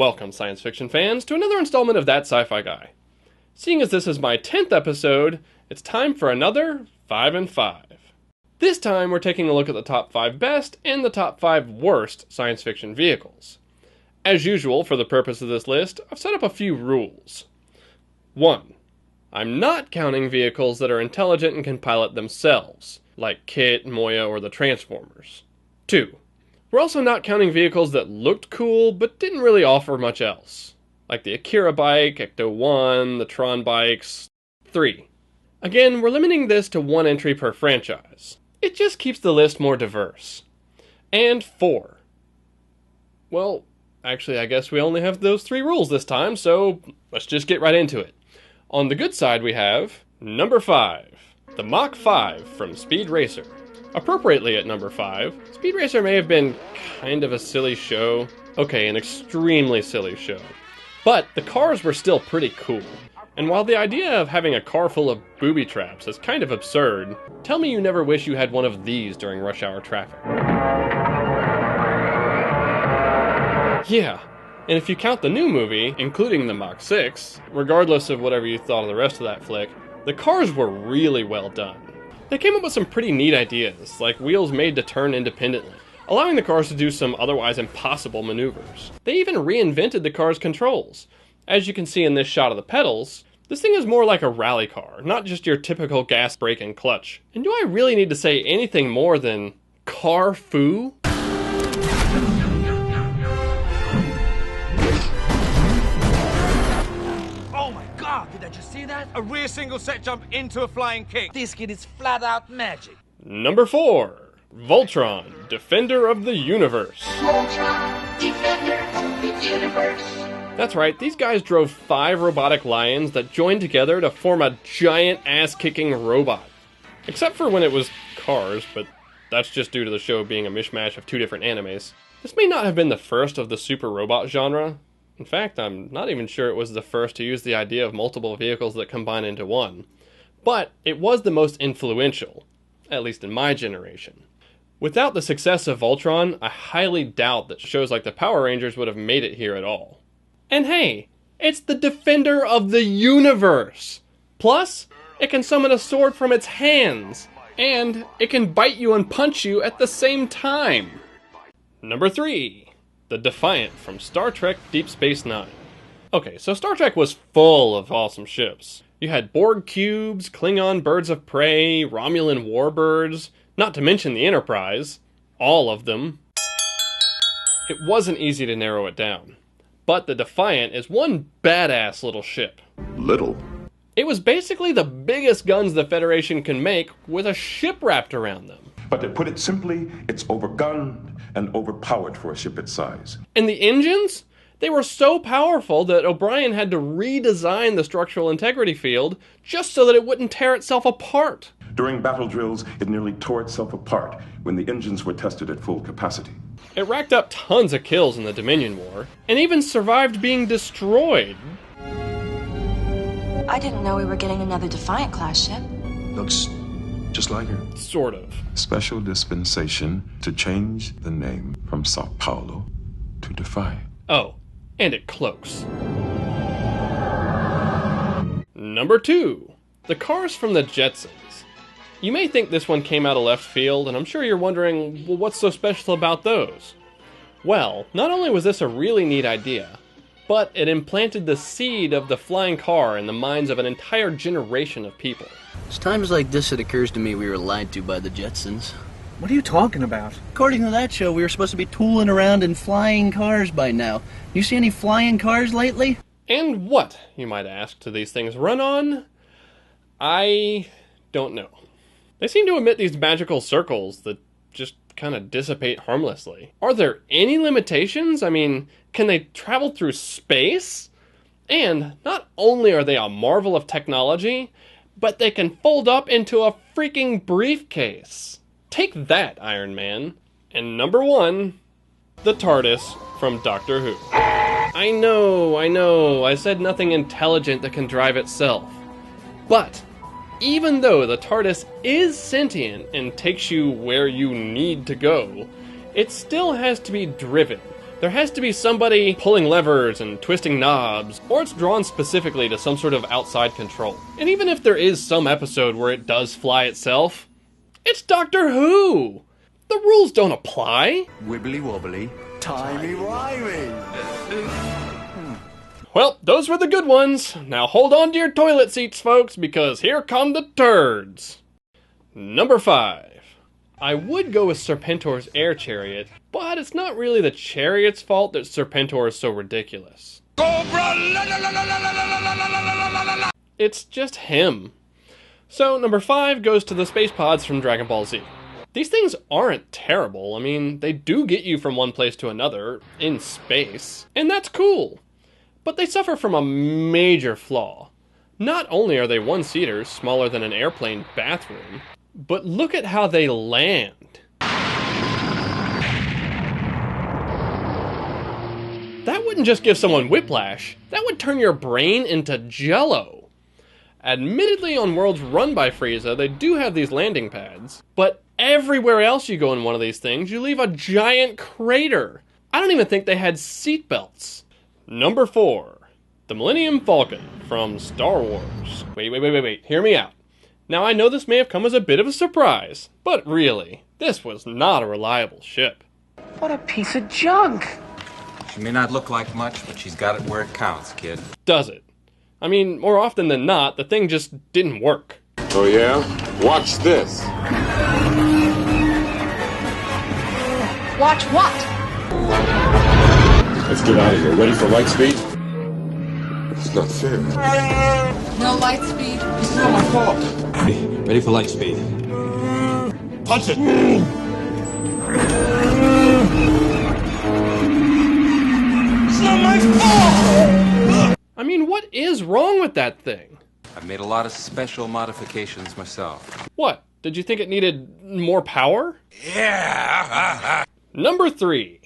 Welcome, science fiction fans, to another installment of That Sci-Fi Guy. Seeing as this is my 10th episode, it's time for another 5 and 5. This time we're taking a look at the top 5 best and the top 5 worst science fiction vehicles. As usual, for the purpose of this list, I've set up a few rules. 1. I'm not counting vehicles that are intelligent and can pilot themselves, like Kit, Moya, or the Transformers. 2. We're also not counting vehicles that looked cool, but didn't really offer much else, like the Akira bike, Ecto-1, the Tron bikes. 3. Again, we're limiting this to 1 entry per franchise. It just keeps the list more diverse. And 4. Well, actually, I guess we only have those 3 rules this time, so let's just get right into it. On the good side we have number 5, the Mach 5 from Speed Racer. Appropriately at number 5, Speed Racer may have been kind of a silly show. Okay, an extremely silly show. But the cars were still pretty cool. And while the idea of having a car full of booby traps is kind of absurd, tell me you never wish you had one of these during rush hour traffic. Yeah, and if you count the new movie, including the Mach 6, regardless of whatever you thought of the rest of that flick, the cars were really well done. They came up with some pretty neat ideas, like wheels made to turn independently, allowing the cars to do some otherwise impossible maneuvers. They even reinvented the car's controls. As you can see in this shot of the pedals, this thing is more like a rally car, not just your typical gas, brake, and clutch. And do I really need to say anything more than car foo? Did I just see that? A rear single set jump into a flying kick. This kid is flat out magic. Number 4, Voltron, Defender of the Universe. Voltron, Defender of the Universe. That's right, these guys drove 5 robotic lions that joined together to form a giant ass-kicking robot. Except for when it was cars, but that's just due to the show being a mishmash of 2 different animes. This may not have been the first of the super robot genre. In fact, I'm not even sure it was the first to use the idea of multiple vehicles that combine into one. But it was the most influential, at least in my generation. Without the success of Voltron, I highly doubt that shows like the Power Rangers would have made it here at all. And hey, it's the Defender of the Universe! Plus, it can summon a sword from its hands, and it can bite you and punch you at the same time. Number 3. The Defiant from Star Trek Deep Space Nine. Okay, so Star Trek was full of awesome ships. You had Borg cubes, Klingon birds of prey, Romulan warbirds, not to mention the Enterprise. All of them. It wasn't easy to narrow it down. But the Defiant is one badass little ship. Little? It was basically the biggest guns the Federation can make with a ship wrapped around them. But to put it simply, it's overgunned and overpowered for a ship its size. And the engines? They were so powerful that O'Brien had to redesign the structural integrity field just so that it wouldn't tear itself apart. During battle drills, it nearly tore itself apart when the engines were tested at full capacity. It racked up tons of kills in the Dominion War, and even survived being destroyed. I didn't know we were getting another Defiant-class ship. Looks just like her. Sort of. Special dispensation to change the name from Sao Paulo to Defiant. Oh, and it cloaks. Number 2. The cars from the Jetsons. You may think this one came out of left field, and I'm sure you're wondering, well, what's so special about those? Well, not only was this a really neat idea, but it implanted the seed of the flying car in the minds of an entire generation of people. It's times like this it occurs to me we were lied to by the Jetsons. What are you talking about? According to that show, we were supposed to be tooling around in flying cars by now. You see any flying cars lately? And what, you might ask, do these things run on? I don't know. They seem to emit these magical circles that just kind of dissipate harmlessly. Are there any limitations? I mean, can they travel through space? And not only are they a marvel of technology, but they can fold up into a freaking briefcase. Take that, Iron Man. And number 1, the TARDIS from Doctor Who. I know, I said nothing intelligent that can drive itself. But even though the TARDIS is sentient and takes you where you need to go, it still has to be driven, There has to be somebody pulling levers and twisting knobs, or it's drawn specifically to some sort of outside control. And even if there is some episode where it does fly itself, it's Doctor Who! The rules don't apply. Wibbly wobbly, timey-wimey. Well, those were the good ones. Now hold on to your toilet seats, folks, because here come the turds. Number 5. I would go with Serpentor's air chariot, but it's not really the chariot's fault that Serpentor is so ridiculous. It's just him. So number 5 goes to the space pods from Dragon Ball Z. These things aren't terrible. I mean, they do get you from one place to another in space, and that's cool. But they suffer from a major flaw. Not only are they one-seaters, smaller than an airplane bathroom, but look at how they land. That wouldn't just give someone whiplash, that would turn your brain into jello. Admittedly, on worlds run by Frieza, they do have these landing pads, but everywhere else you go in one of these things, you leave a giant crater. I don't even think they had seatbelts. Number 4, the Millennium Falcon from Star Wars. Wait, hear me out. Now I know this may have come as a bit of a surprise, but really, this was not a reliable ship. What a piece of junk! She may not look like much, but she's got it where it counts, kid. Does it? I mean, more often than not, the thing just didn't work. Oh yeah? Watch this. Watch what? Let's get out of here. Ready for light speed? It's not fair. No light speed. It's not my fault. Ready for light speed. Punch it! It's not my fault! I mean, what is wrong with that thing? I've made a lot of special modifications myself. What? Did you think it needed more power? Yeah! Number 3.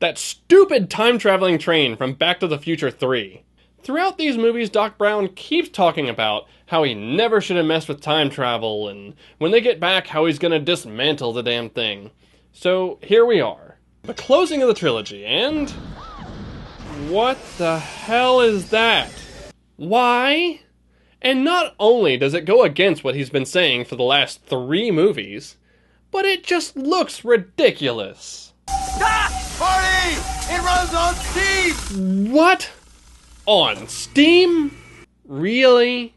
That stupid time-traveling train from Back to the Future 3. Throughout these movies, Doc Brown keeps talking about how he never should have messed with time travel, and when they get back, how he's gonna dismantle the damn thing. So, here we are. The closing of the trilogy, and... what the hell is that? Why? And not only does it go against what he's been saying for the last 3 movies, but it just looks ridiculous. Stop! Party! It runs on steam! What? On steam? Really?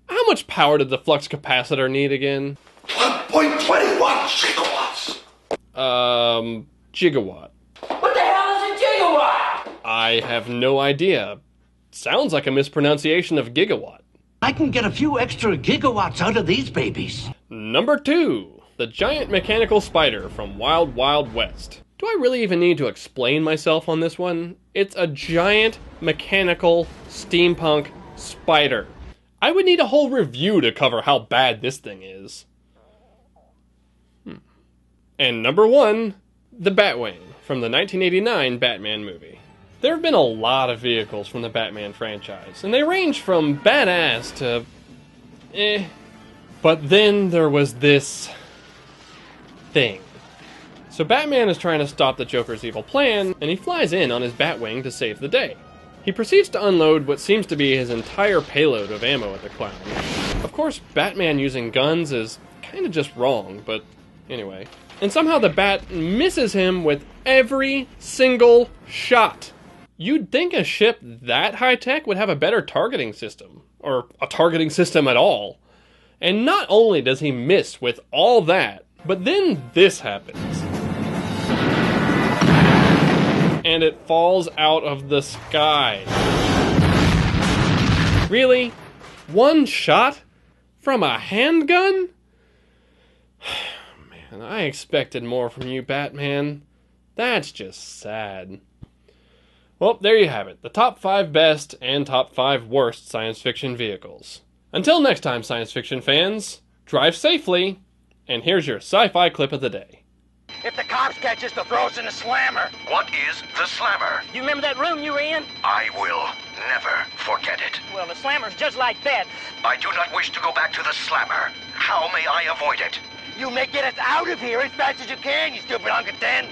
How much power did the flux capacitor need again? 1.21 gigawatts! Gigawatt. What the hell is a gigawatt? I have no idea. Sounds like a mispronunciation of gigawatt. I can get a few extra gigawatts out of these babies. Number 2, the giant mechanical spider from Wild Wild West. Do I really even need to explain myself on this one? It's a giant mechanical steampunk spider. I would need a whole review to cover how bad this thing is. And number 1, the Batwing from the 1989 Batman movie. There have been a lot of vehicles from the Batman franchise, and they range from badass to But then there was this thing. So Batman is trying to stop the Joker's evil plan, and he flies in on his Batwing to save the day. He proceeds to unload what seems to be his entire payload of ammo at the clown. Of course, Batman using guns is kind of just wrong, but anyway. And somehow the Bat misses him with every single shot. You'd think a ship that high-tech would have a better targeting system, or a targeting system at all. And not only does he miss with all that, but then this happens. And it falls out of the sky. Really? One shot? From a handgun? Man, I expected more from you, Batman. That's just sad. Well, there you have it. The top 5 best and top 5 worst science fiction vehicles. Until next time, science fiction fans, drive safely, and here's your sci-fi clip of the day. If the cops catch us, they'll throw us in the slammer. What is the slammer? You remember that room you were in? I will never forget it. Well, the slammer's just like that. I do not wish to go back to the slammer. How may I avoid it? You may get us out of here as fast as you can, you stupid hunk of tin.